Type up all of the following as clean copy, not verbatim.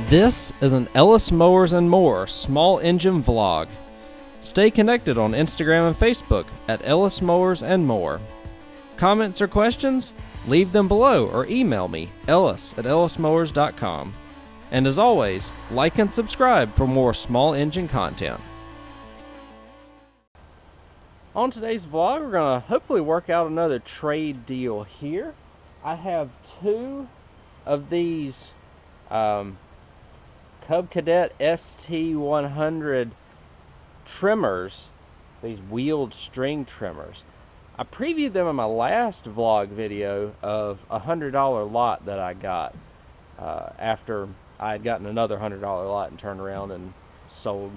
This is an Ellis Mowers and More small engine vlog. Stay connected on Instagram and Facebook at Ellis Mowers and More. Comments or questions? Leave them below or email me, ellis@ellismowers.com. And as always, like and subscribe for more small engine content. On today's vlog, we're going to hopefully work out another trade deal here. I have two of these Cub Cadet ST100 trimmers, these wheeled string trimmers. I previewed them in my last vlog video of a $100 lot that I got after I had gotten another $100 lot and turned around and sold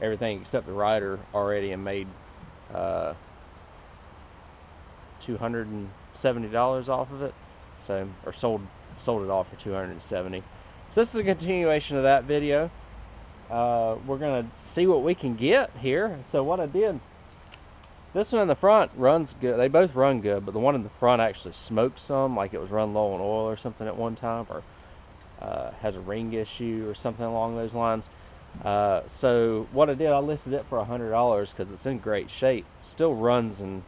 everything except the rider already and made $270 off of it. So, or sold it off for $270. So this is a continuation of that video. We're gonna see what we can get here. So what I did, this one in the front runs good. They both run good, but the one in the front actually smoked some, like it was run low on oil or something at one time, or has a ring issue or something along those lines. So what I did, I listed it for $100 because it's in great shape. Still runs and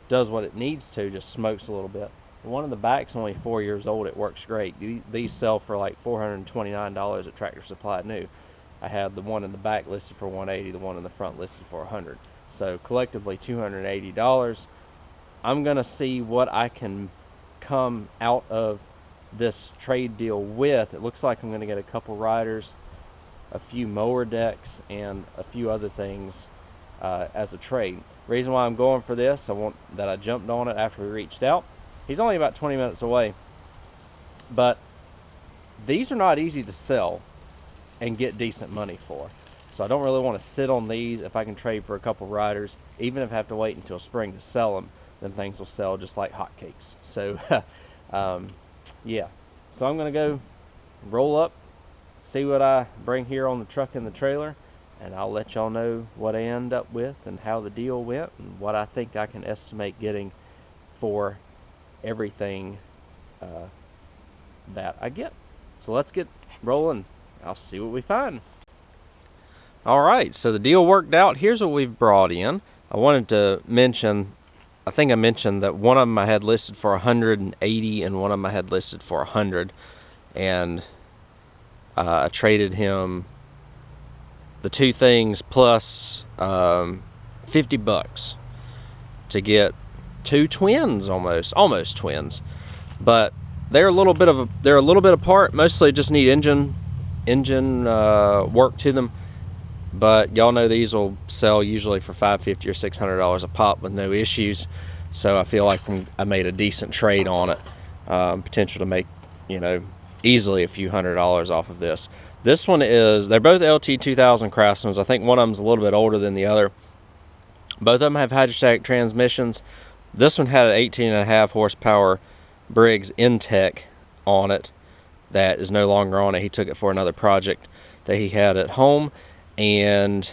does what it needs to, just smokes a little bit. The one in the back's only 4 years old. It works great. These sell for like $429 at Tractor Supply new. I had the one in the back listed for $180, the one in the front listed for $100. So collectively $280. I'm gonna see what I can come out of this trade deal with. It looks like I'm gonna get a couple riders, a few mower decks, and a few other things as a trade. Reason why I'm going for this, I jumped on it after we reached out. He's only about 20 minutes away, but these are not easy to sell and get decent money for. So I don't really want to sit on these. If I can trade for a couple riders, even if I have to wait until spring to sell them, then things will sell just like hotcakes. So yeah, so I'm gonna go roll up, see what I bring here on the truck and the trailer, and I'll let y'all know what I end up with and how the deal went and what I think I can estimate getting for everything that I get. So let's get rolling. I'll see what we find. Alright, so the deal worked out. Here's what we've brought in. I wanted to mention, I think I mentioned that one of them I had listed for 180 and one of them I had listed for 100, and I traded him the two things plus 50 bucks to get two twins, almost twins, but they're a little bit apart. Mostly just need engine work to them, but y'all know these will sell usually for $550 or $600 a pop with no issues. So I feel like I made a decent trade on it. Potential to make, easily a few $100s off of this. This one they're both LT2000 Craftsmans. I think one of them's a little bit older than the other. Both of them have hydrostatic transmissions. This one had an 18.5 horsepower Briggs Intech on it that is no longer on it. He took it for another project that he had at home, and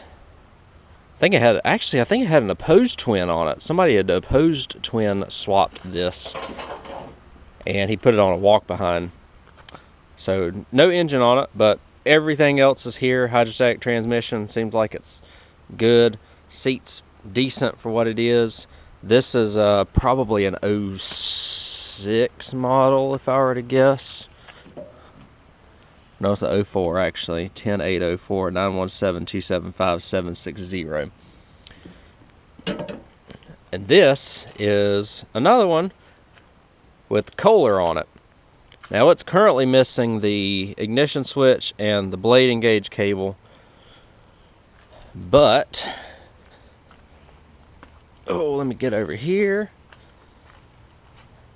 I think it had an opposed twin on it. Somebody had opposed twin swapped this, and he put it on a walk behind. So no engine on it, but everything else is here. Hydrostatic transmission seems like it's good. Seats decent for what it is. This is probably an 06 model, if I were to guess. No, it's an 04 actually. 10804 917 275 760. And this is another one with Kohler on it. Now it's currently missing the ignition switch and the blade engage cable, but let me get over here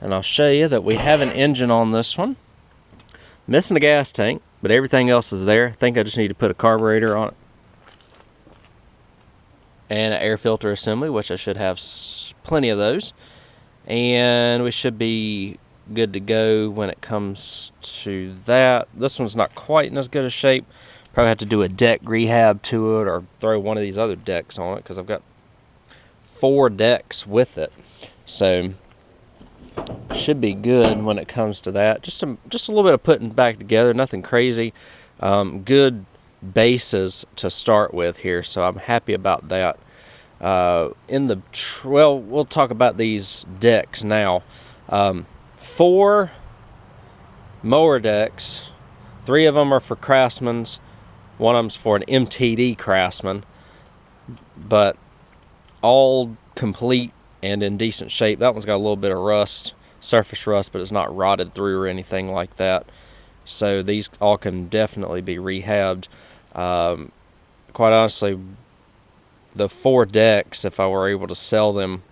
and I'll show you that we have an engine on this one. Missing a gas tank, but everything else is there. I think I just need to put a carburetor on it and an air filter assembly, which I should have plenty of those, and we should be good to go when it comes to that. This one's not quite in as good a shape. Probably have to do a deck rehab to it or throw one of these other decks on it because I've got 4 decks with it. So should be good when it comes to that. Just a little bit of putting back together, nothing crazy. good bases to start with here, so I'm happy about that. Well, we'll talk about these decks now. 4 mower decks, 3 of them are for Craftsman's, one of them's for an MTD Craftsman, but all complete and in decent shape. That one's got a little bit of rust, surface rust, but it's not rotted through or anything like that. So these all can definitely be rehabbed. Quite honestly, the 4 decks, if I were able to sell them,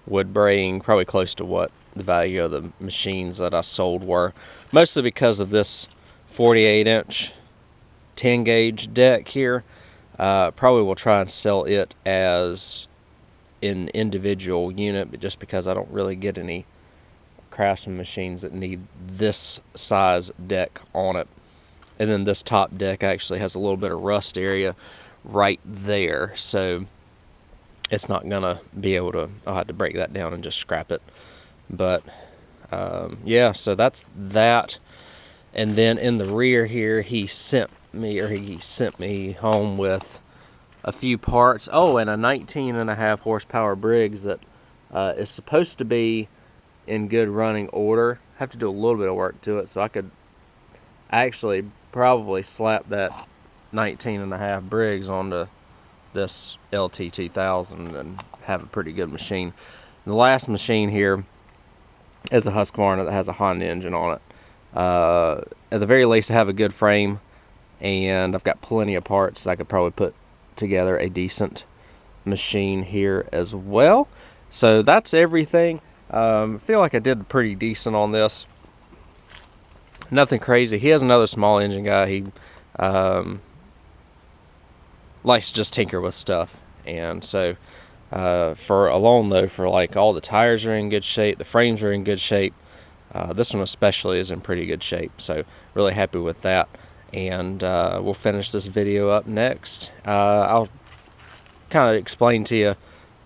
would bring probably close to what the value of the machines that I sold were. Mostly because of this 48-inch 10-gauge deck here. Probably will try and sell it as an individual unit, but just because I don't really get any Craftsman machines that need this size deck on it. And then this top deck actually has a little bit of rust area right there, so it's not gonna be able to, I'll have to break that down and just scrap it. But yeah, so that's that. And then in the rear here, he sent me home with a few parts. Oh, and a 19.5 horsepower Briggs that is supposed to be in good running order. Have to do a little bit of work to it, so I could actually probably slap that 19.5 Briggs onto this LT2000 and have a pretty good machine. The last machine here is a Husqvarna that has a Honda engine on it. At the very least, I have a good frame, and I've got plenty of parts that I could probably put together a decent machine here as well. So that's everything. I feel like I did pretty decent on this. Nothing crazy. He has another small engine guy. He likes to just tinker with stuff, and so for alone though, for like all the tires are in good shape, the frames are in good shape. This one especially is in pretty good shape, so really happy with that. And we'll finish this video up next. I'll kind of explain to you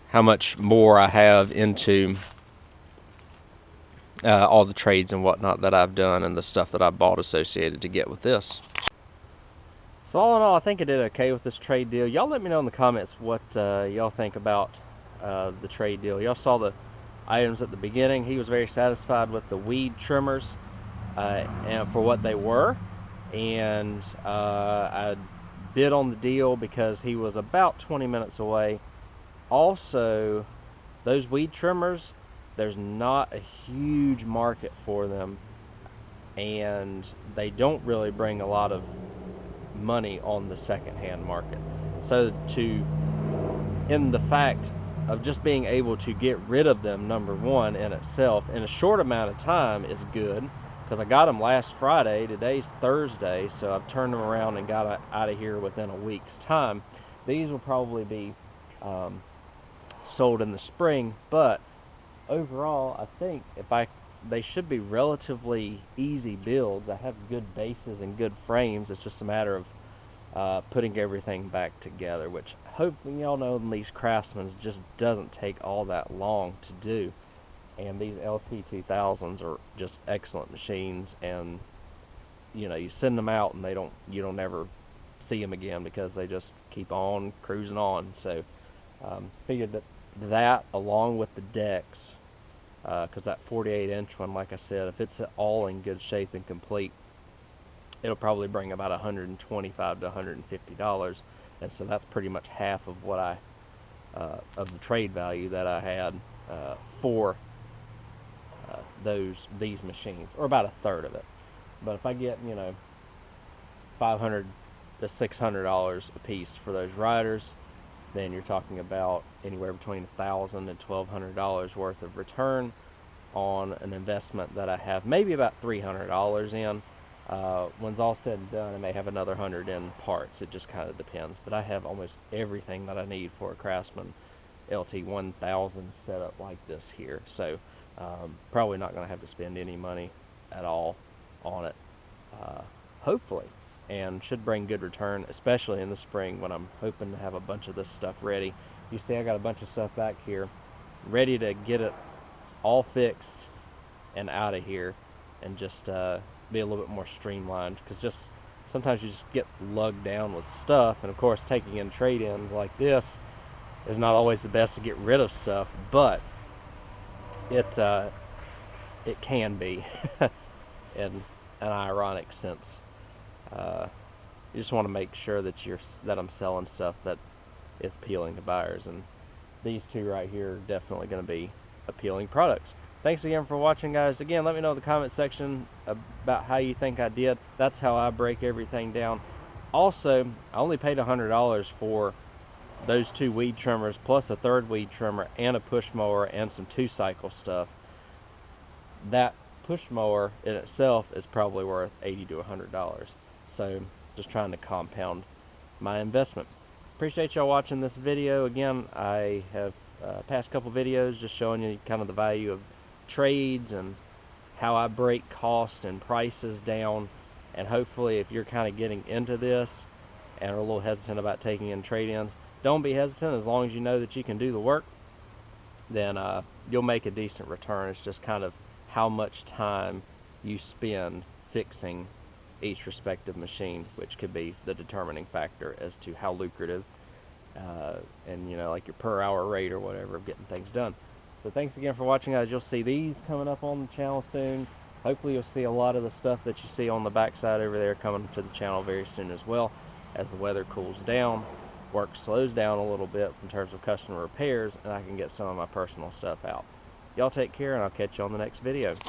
how much more I have into all the trades and whatnot that I've done and the stuff that I bought associated to get with this. So all in all, I think I did okay with this trade deal. Y'all let me know in the comments what y'all think about the trade deal. Y'all saw the items at the beginning. He was very satisfied with the weed trimmers and for what they were, and I bid on the deal because he was about 20 minutes away. Also, those weed trimmers, there's not a huge market for them, and they don't really bring a lot of money on the second-hand market. So in the fact of just being able to get rid of them, number one, in itself in a short amount of time is good, because I got them last Friday. Today's Thursday, so I've turned them around and got out of here within a week's time. These will probably be sold in the spring, but overall I think they should be relatively easy builds. I have good bases and good frames. It's just a matter of putting everything back together, which hopefully y'all know these Craftsman's just doesn't take all that long to do. And these LT2000s are just excellent machines, and you know, you send them out and you don't ever see them again because they just keep on cruising on. So figured that along with the decks, because that 48-inch one, like I said, if it's all in good shape and complete, it'll probably bring about $125 to $150, and so that's pretty much half of what of the trade value that I had for these machines, or about a third of it. But if I get, you know, $500 to $600 a piece for those riders, then you're talking about anywhere between $1,000 and $1,200 worth of return on an investment that I have maybe about $300 in. When's all said and done, I may have another 100 in parts. It just kind of depends. But I have almost everything that I need for a Craftsman LT1000 setup like this here. So probably not going to have to spend any money at all on it, hopefully, and should bring good return, especially in the spring when I'm hoping to have a bunch of this stuff ready. You see I got a bunch of stuff back here ready to get it all fixed and out of here, and just be a little bit more streamlined, because just sometimes you just get lugged down with stuff, and of course taking in trade-ins like this is not always the best to get rid of stuff, but it can be in an ironic sense. You just want to make sure that I'm selling stuff that is appealing to buyers, and these two right here are definitely going to be appealing products. Thanks again for watching, guys. Again, let me know in the comment section about how you think I did. That's how I break everything down. Also, I only paid $100 for those 2 weed trimmers, plus a 3rd weed trimmer and a push mower and some 2-cycle stuff. That push mower in itself is probably worth $80 to $100. So just trying to compound my investment. Appreciate y'all watching this video. Again, I have past couple videos just showing you kind of the value of trades and how I break cost and prices down. And hopefully, if you're kind of getting into this and are a little hesitant about taking in trade-ins, don't be hesitant. As long as you know that you can do the work, then you'll make a decent return. It's just kind of how much time you spend fixing each respective machine, which could be the determining factor as to how lucrative and, you know, like your per hour rate or whatever of getting things done. So thanks again for watching, guys. You'll see these coming up on the channel soon. Hopefully you'll see a lot of the stuff that you see on the backside over there coming to the channel very soon as well, as the weather cools down, work slows down a little bit in terms of customer repairs, and I can get some of my personal stuff out. Y'all take care, and I'll catch you on the next video.